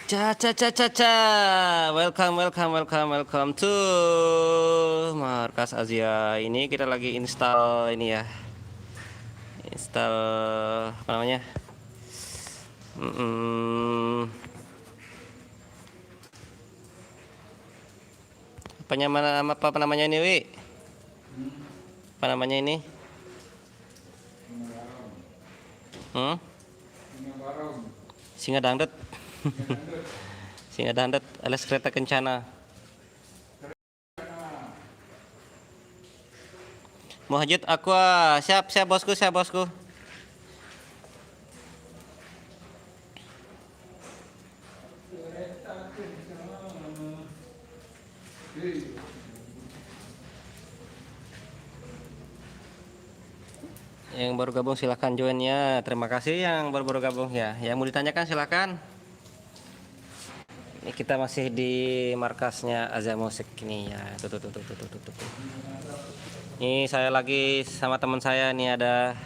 Ca ca ca ca ca. Welcome to Markas Asia. Ini kita lagi install ini ya. Install apa namanya? Mm, apa namanya ini, Wi? Apa namanya ini? Hmm? Singa dangdut. Singa dangdut alias kereta kencana. Muhajid Aqua, siap bosku, siap bosku. Yang baru gabung silahkan join ya. Terima kasih yang baru gabung ya. Yang mau ditanyakan silahkan. Ini kita masih di markasnya Azia Musik ini ya. Tuh. Ini saya lagi sama teman saya nih, ada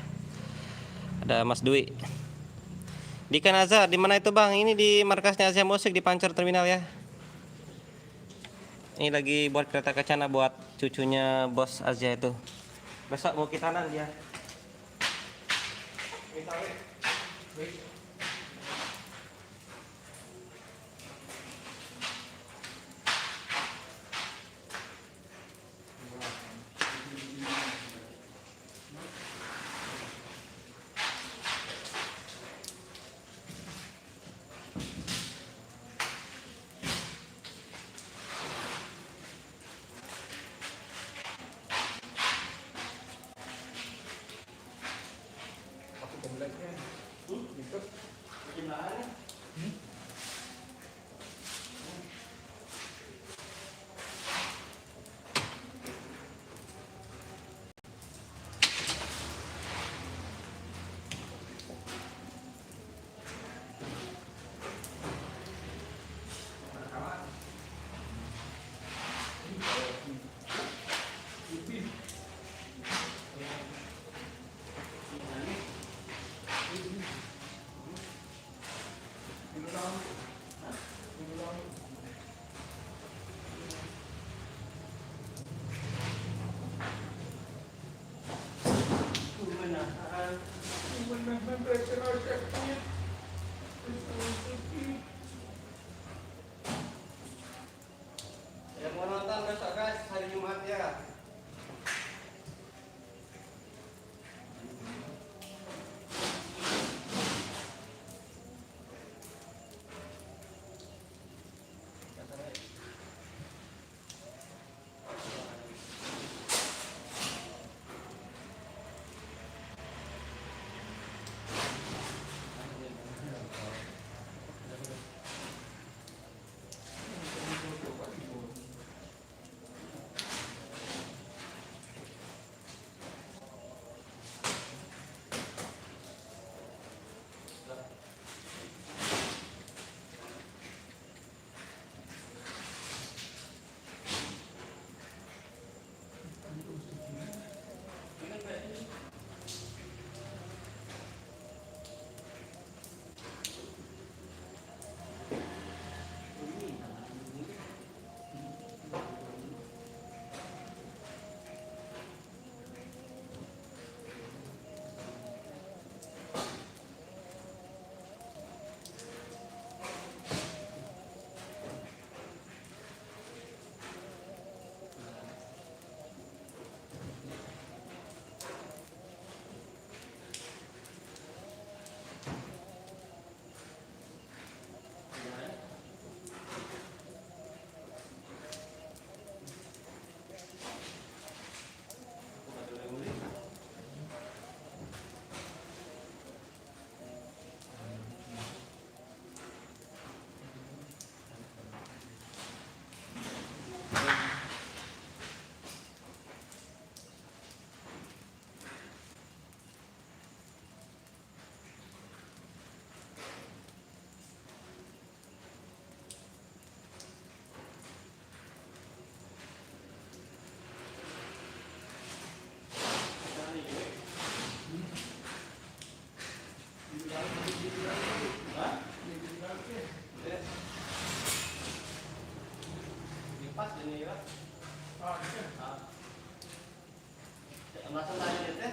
Mas Dwi. Di Kanaza, di mana itu Bang? Ini di markasnya Azia Musik di Pancer Terminal ya. Ini lagi buat kereta kencana buat cucunya bos Azia itu. Besok mau kitanan dia. Yang mau nonton besok guys, hari Jumat ya. Langsung lanjut ya.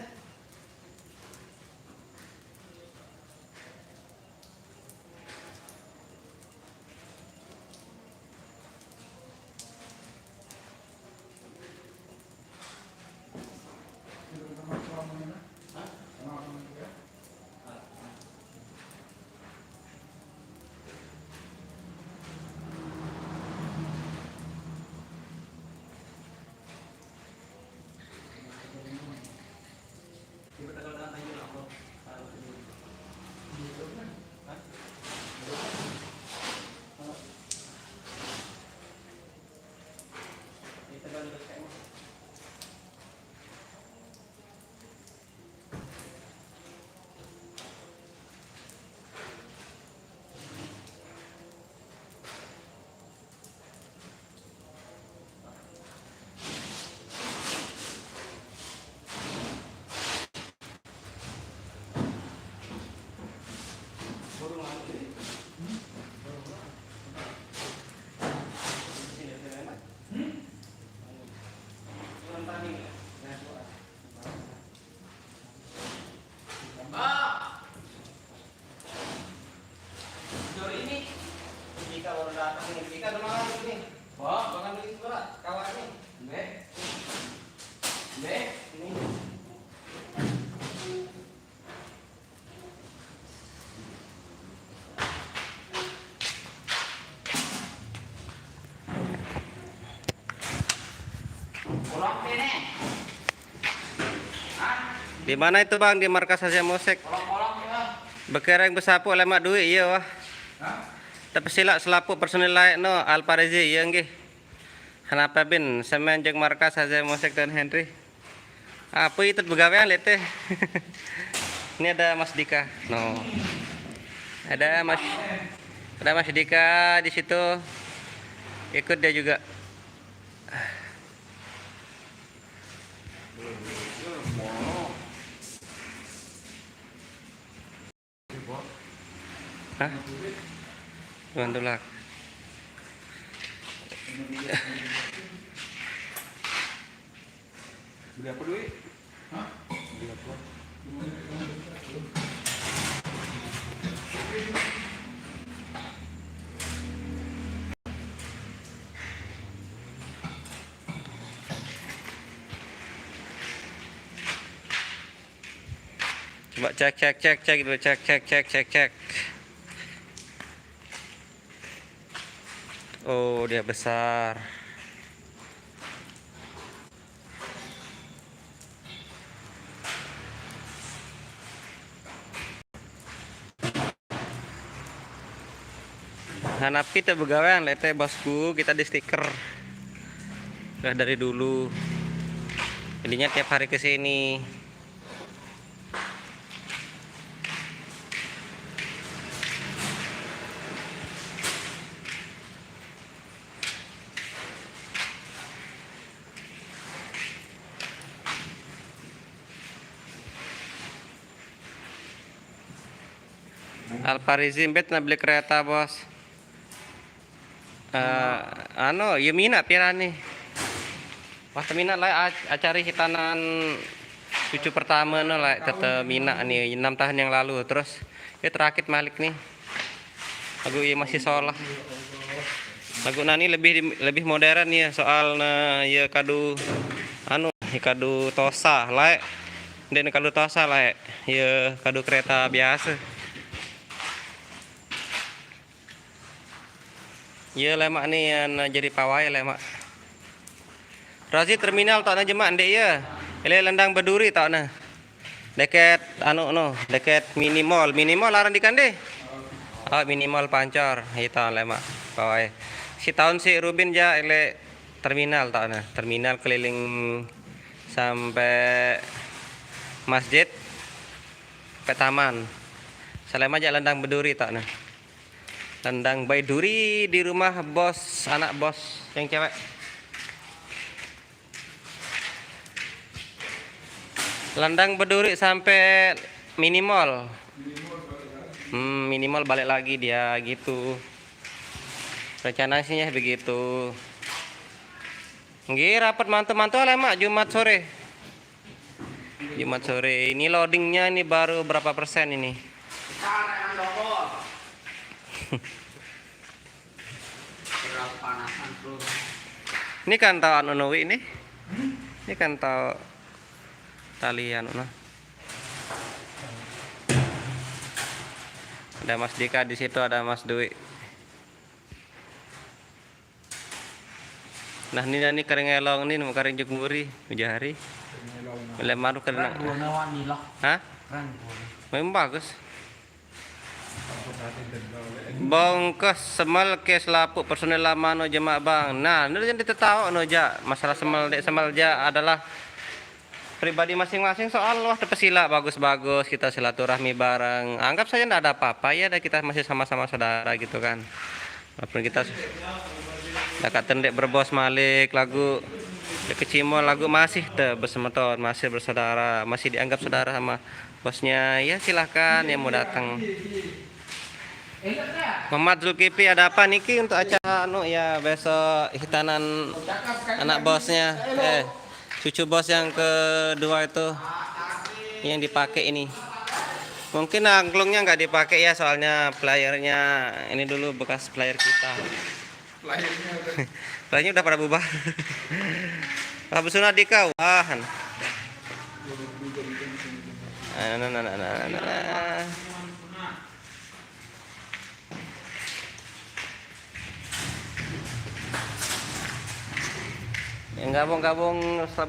Di mana itu bang, di markas Asia Musik? Bekereng besapu lemak duit iya wah. Tapi silak selapu personil lain no Alparezi iya nggih. Kenapa bin semen jeung markas Asia Musik dan Henry. Apa itu begawean lihat teh. Ini ada Mas Dika. No. Ada Mas Dika di situ. Ikut dia juga. Hah? Bandulak. Berapa duit? Hah? Berapa? Coba cek dulu, cek. Oh, dia besar. Hanapi teh begawean lete bosku, kita di stiker. Udah dari dulu. Jadinya tiap hari ke sini. Alfarizim bet na beli kereta bos. Ya minat pirani. Wah minat lah acari hitanan cucu pertama no lah tetap minat nih 6 tahun yang lalu terus ya terakit Malik nih. Lagu ya masih solah. Lagu nani lebih modern ya soal ya kadu kadu tosa lah. Dan kadu tosa lah ya kadu kereta biasa. Iya lemak nih yang jadi pawai lemak. Razi terminal tak na jemak ndek ya. Ele lendang berduri tak na. Deket deket minimal laran di kande. Oh minimal pancor itu lemak pawai. Si tahun si Rubin ja ele terminal tak na. Terminal keliling sampai masjid ke taman. Selama aja lendang berduri tak na. Lendang baiduri di rumah bos, anak bos yang cewek. Lendang berduri sampai minimal. Minimal balik lagi dia gitu. Rencana sih begitu. Nggih rapat mantu-mantu lemak Jumat sore. Jumat sore. Ini loadingnya ini baru berapa persen ini? Cara yang dokor. Berapa panasan terus. Ini kan tahu anu Nowi ini. Ini kan tahu tali anu nah. Ada Mas Dika di situ, ada Mas Dwi. Nah ini kering elong ini mau kering jukmuri ujahari. Boleh maru kena. Hah? Memang bagus. Bongkos semal ke selapuk personel lama no jemaah bang. Nah, ini yang ditahu no ja. Masalah semal ja adalah pribadi masing-masing soal wah pesila bagus-bagus kita silaturahmi bareng. Anggap saja tidak ada apa-apa ya, kita masih sama-sama saudara gitu kan. Walaupun kita dekat tendek berbos malik lagu kecimol lagu masih bersemeton, masih bersaudara, masih dianggap saudara sama bosnya. Ya silahkan yang mau datang. Muhammad Zulkifli ada apa niki untuk acara anu ya besok hitanan anak bosnya cucu bos yang kedua itu yang dipakai ini. Mungkin angklungnya nggak dipakai ya soalnya playernya ini dulu bekas player kita. Playernya udah pada bubar. Abu Sunat Dika wahan. Yang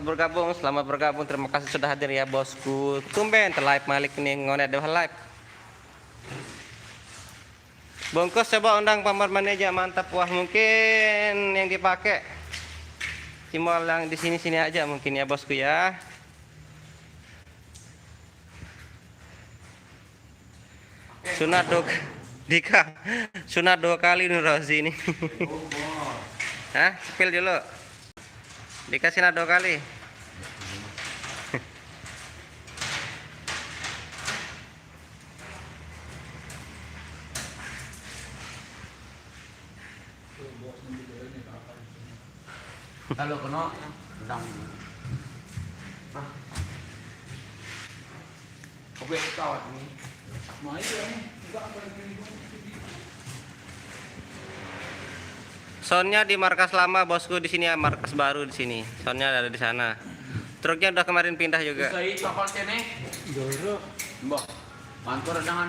bergabung, selamat bergabung. Terima kasih sudah hadir ya bosku. Tumben live Malik ini ngonet live. Bungkus coba undang Pamar Maneja mantap wah mungkin yang dipakai cimol yang di sini aja mungkin ya bosku ya. Sunat Dika, sunat 2 kali Nur Rozi ini. Hah, spill dulu. Dikasih 2 kali. Kalau kena udang. Oke, kawat ini. Soundnya di markas lama bosku, di sini ya markas baru di sini. Soundnya ada di sana. Truknya udah kemarin pindah juga.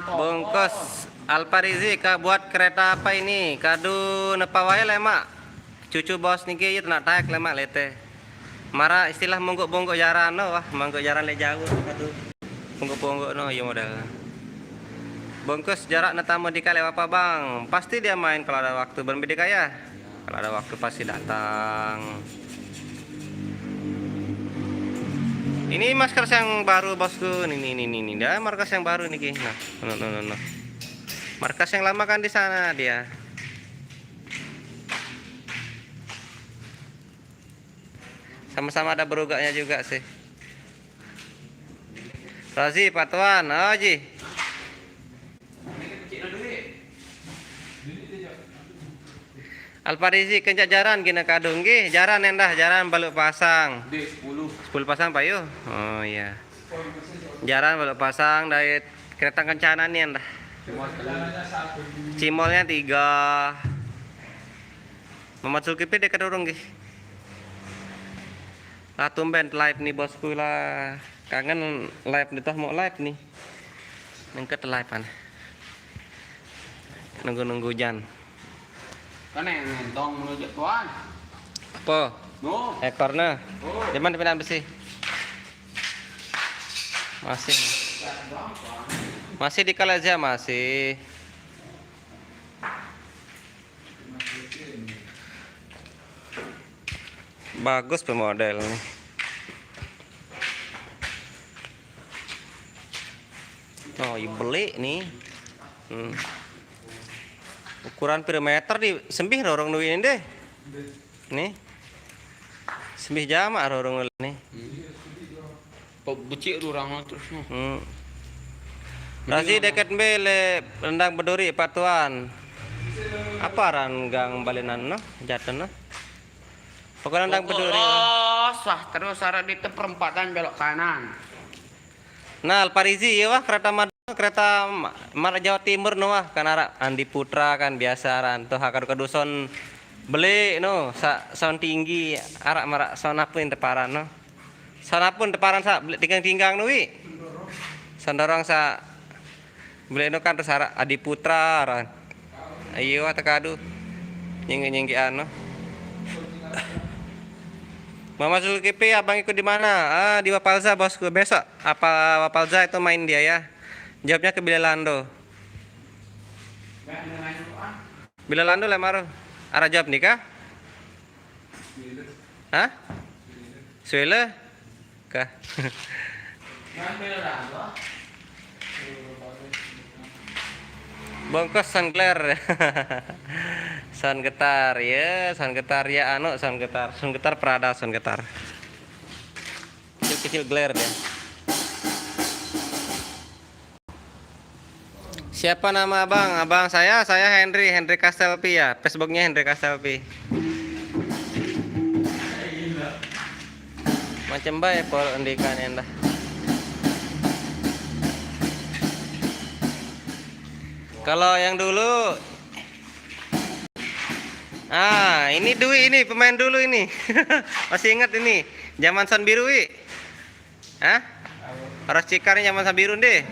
Bungkus Alparizi kak buat kereta apa ini? Kadu nepawai lemak. Cucu bos niki ya tenak taek lemak lete. Mara istilah monggok-monggok jaran no wah, monggok jaran le jauh kadu. Monggok-monggok no ya model. Bungkus jarak netamu dika lewat apa bang? Pasti dia main kalau ada waktu berbeda ya. Kalau ada waktu pasti datang. Ini masker yang baru bosku. Ini dia markas yang baru nih. Nah, no. Markas yang lama kan di sana dia. Sama-sama ada berugaknya juga sih. Razi Patuan, oh Ji. Alparizi kencak jaran gina kadung nggih, jaran endah, jaran baluk pasang. 10 pasang payu. Oh iya. Jaran baluk pasang dari kereta kencanan nih endah. Cimolnya 3. Muhammad Zulkifli dekat urung nggih. Lah tumben live nih bosku lah. Kangen live ditah mau live nih. Nengket live kan. Nunggu hujan. Kan yang ngentong menuju tuan. Apa? No. Ekornya. Oh. Di mana pindahan besi? Masih di Kalaja masih. Bagus pemodel nih. Oh, beli nih. Ukuran perimeter di sembih orang nuin deh. Nih. Sembih jamak orang nih. Becik orang terus. Razi dekat bele rendang beduri patuan. Apa ranggang balinan no? Jatuh no? Pokoknya rendang beduri. Sah terus arah di perempatan belok kanan. Nah, Alparizi ya wah kereta Mar Jawa Timur no wah kan arah Andi Putra kan biasa ran tuh hakar keduson beli no sound tinggi arak marak sound apa yang teparan no. Sound apa teparan sa tinggang no wi. Sondorong sa beli no kan terus arak Adi Putra ran. Ayo wah tekadu. Nyenggi anu. Mama Zulkifli abang ikut di mana? Ah di Wapalza bosku besok. Apa Wapalza itu main dia ya? Jawabnya ke Bilelando. Bilelando lemar. Arah jawab nikah? Hah? Suele? Kah? Bongkos San Clair. Sound getar ya, sound getar ya sound getar Prada sound getar. Kecil glare deh. Siapa nama abang? Abang saya Henry Kastelpi ya. Facebooknya Henry Kastelpi. Macam baik por endikan endah. Kalau yang dulu ini Dwi ini pemain dulu ini. Masih ingat ini zaman San Biru wi? Hah? Harus cikarnya zaman San Biru deh.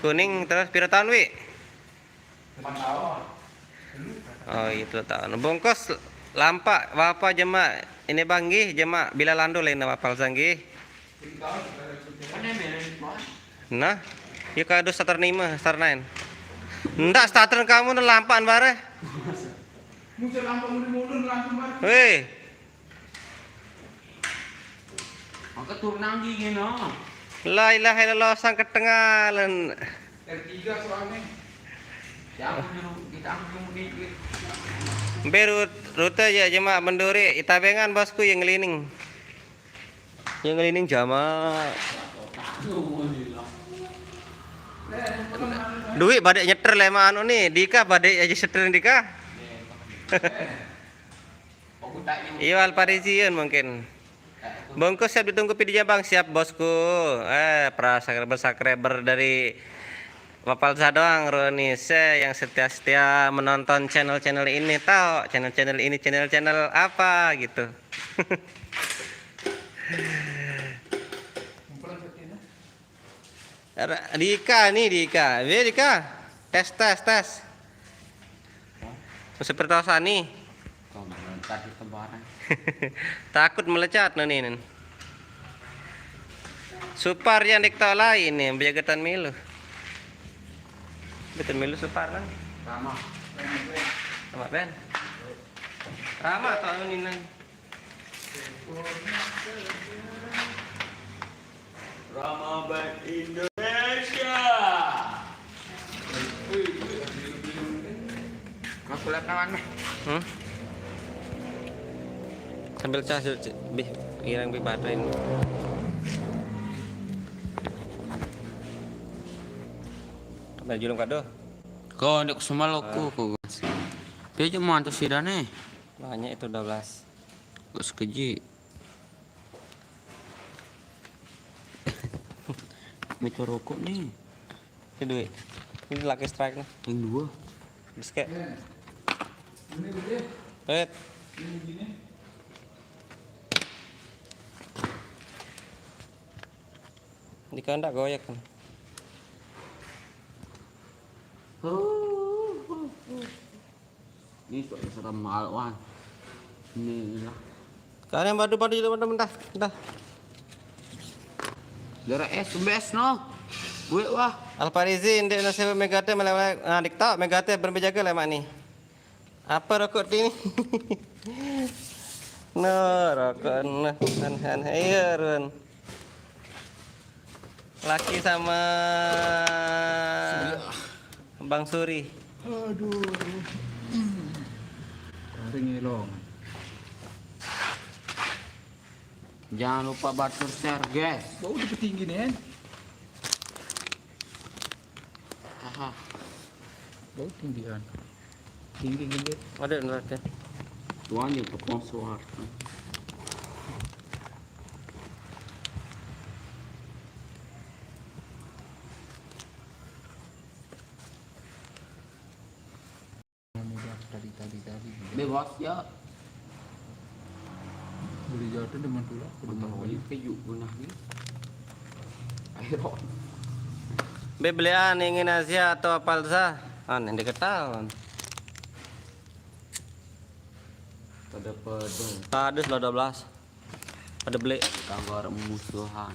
Kuning terus pira tahun wi? 8 tahun. Oh itu tahun. Bongkos lampak apa jema ini banggi jema bila lando lain nama palsanggi. Nah, yuk kado starter 5, starter 9. Ndak starter kamu lampan bare. Muncul lampu mundur langsung bar. Weh. Maka turun nanggi gini. La ilaha illallah sang ketengalan. R3 soalnya. Ya kita ambil dikit. Berut rute ya jema menduri itabengan bosku yang ngelining. Yang ngelining jama. Duit badai nyeter lema anu nih, Dika badai aja seterin Dika. Iya Alparisian mungkin. Bongkos siap ditunggu videonya bang, siap bosku. Subscriber dari Wapalza doang Roni yang setia menonton channel ini tahu channel ini channel apa gitu. Dika nih Dika, Dika tes. Seperti nih. Takut melecat nih. Supar yang diktahui lain nih, penjagatan milu. Betul milu supar kan? Sama Ben. Sama tahun ini. Rama Band Indonesia. Aku lihat kawan nih. Sambil cas irang bi baterai. Baju julung kado. Kau ndek semaloku kau. Dia cuma antus sidane. Makanya itu 12. Kau sekeji. Mito rokok nih. Itu duit. Ini lucky strike nih. Yang 2. Terus kayak. Wait. Di kandak goyak kan. Ini sudah serem malwan. Ini lah. Kalian badu juga bentar. Darah SBS no. Gue wah. Alparizi indek nasi megate melewat dikta megate berbejaga lemak nih. Apa rokok ini? No rokok han iya Run. Laki sama Bang Suri. Aduh. Taring elong. Jangan lupa batur share guys. Bau udah tinggi nih. Haha. Bau tinggian. Tinggi. Ada nanti. Tuan yang sponsor. Bebas ya. Beli jauh tu demen tu lah. Ini kayu punah ni. Ayo. Be belian ingin Asia atau Palza? Yang diketahui. Pada pada. Ada 12. Ada beli. Gambar musuhan.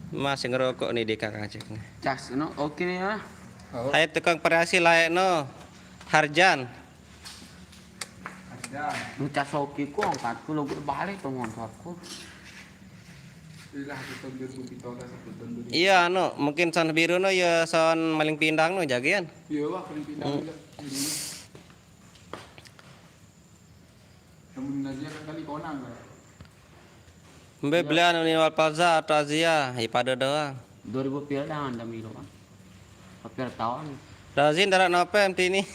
Masih ngerokok nih di Kang Aceh. Cas no oke nih ya. Oh, Ayo tukang perasi layak no. Harjan. ada. Nu cas oke ku angkat ku logo balik tuh motor ku. Inilah kita biar bitola satu tahun dulu. Iya no, mungkin son biru no ya son maling pindang no jagian. Iya wah paling pindah juga. Namun Nazia kan kali konang lah. Be belian ini wal Palza atau Asia, pada doang. 2000 pil dah anda milo kan. Hampir tahun. Razin darat nopem ini.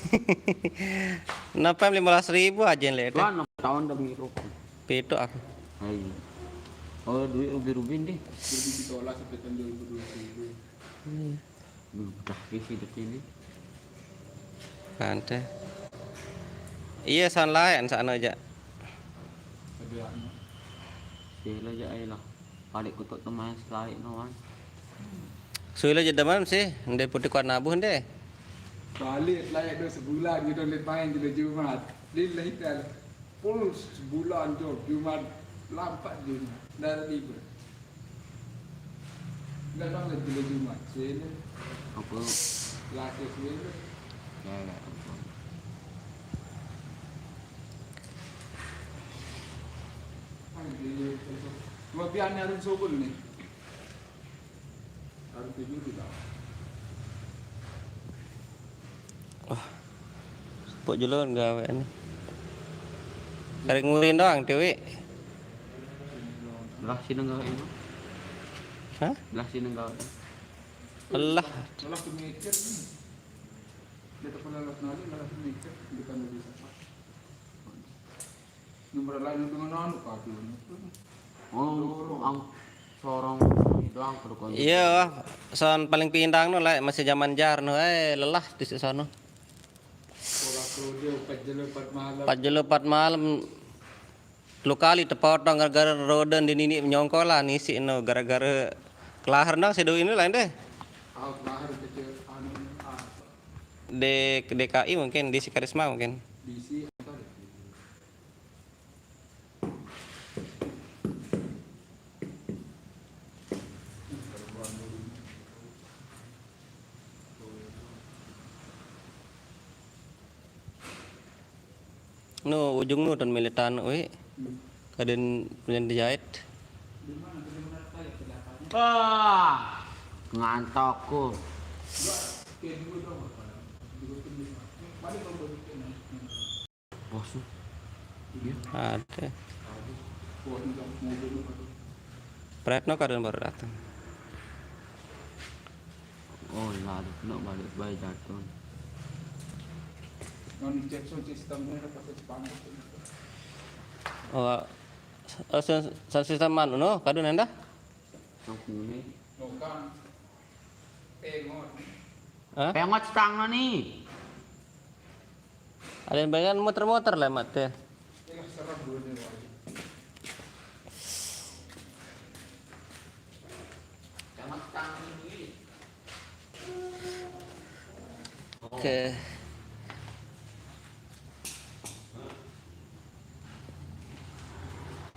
Nopem 15.000 aja yang lihat. Kan 6 tahun dah milo kan. Pitu aku. Hai. Oh duit rubi-rubin deh. Jadi bitola sampai tahun 2020. Udah isi detik ini. Kante. Iya son lain sana aja. Ada yang Sila aja ay lah. Balik ku tok teman sekali no kan. Suila jadi demam sih, ndek putih kuat nabuh ndek. balik layak dah sebulan kita lihat main kita Jumat. Lillahi ta'ala. Full sebulan tu Jumat lampat Jumat dari libur. Enggak dong lagi kita Jumat. Sini Apa? laki sini. Ya ya. Apa? Cuma biar nyari sobul ni. Harus tujuh kita. Pok julun gawe ini. Tarik ngulin doang dewi. Belah sini enggak ini. Hah? Belah sini enggak. Allah. Malah pemikir ni. Dia tak pernah lalat nari, malah pemikir. Bukan lebih cepat. Nomor lain dengan anu kaki. Oh, ang sorong doang kudu kon. Iya, son paling pindang no lah masih zaman jar no, lelah di sana. Orang kerja 4 malam. 4 malam. Lu kali terpotong gara-gara roden di nini menyongkol lah nisi no gara-gara kelahar dong sedo ini lain deh. Ah, lahir kecil anu Di DKI mungkin di Sikarisma mungkin. DC atau No ujung nu dan militan we. Kaden punya dijahit. Ah, ngantok ku. Bos. Ada. Pretno kaden baru datang. Oh, lalu nak balik bayi jatuh. non cek sistemnya pas Jepang. Oh, sistem mana no kadun anda? Langsung ni. Bukan pengot. Hah? Pengot stang ni. Ada yang bayangan muter-muter lah mat teh. Ini serap dulu ni. Pengot stang ni. Oke.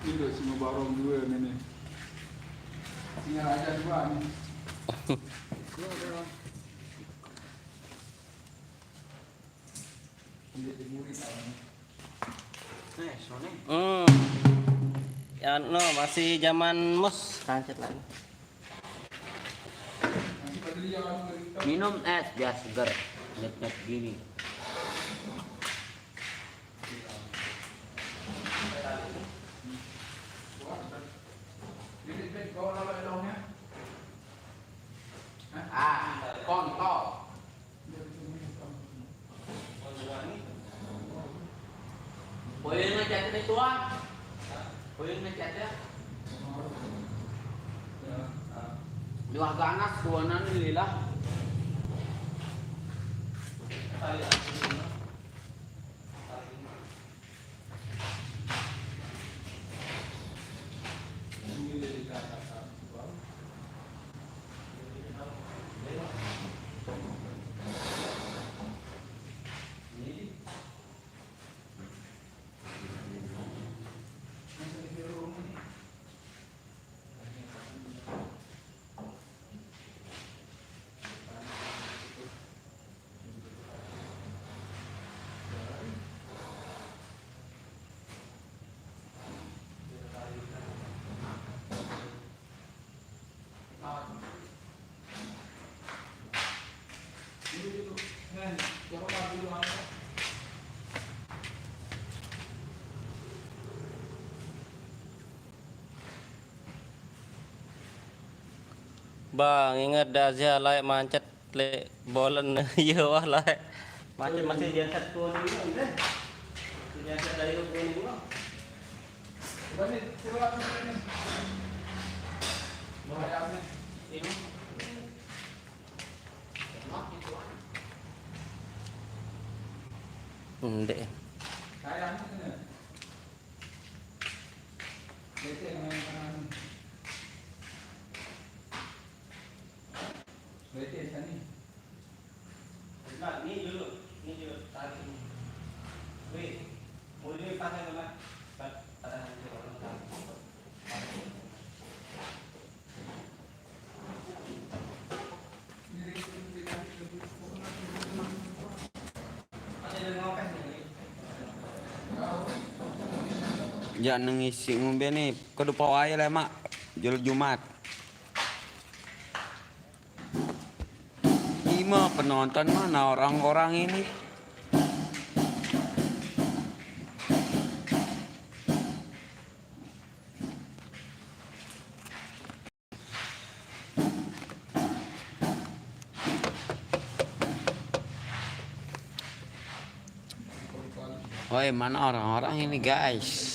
Ini dah semua barang dua ni. Singa raja dua ni. Sone. Ya no masih zaman mus kancet lagi. Nanti pada dia anu cerita. Minum es biar segar. Net gini. Ini ben kau lawan elongnya. Ah, kontol. Boleh ngecat itu ah? Boleh ngecat ya? Dua ganas kuanan lila. Bang, ingat dah aja lah mancet le bolen iya wah lah. Mancet masih diangkat tuh nih deh. Diangkat dari tuh nih bang. Bani, coba ni. Bahaya ni. Ini. Ndek. Saya ni kena. Betul main kanan. Betul sini. Nah, ini dulu tarik ini. Wih, mulai pakai nama. Ya nangisi ngombe nih, kudu pawai lah mak. Jumat. Ima penonton mana orang-orang ini? Woi, mana orang-orang ini guys?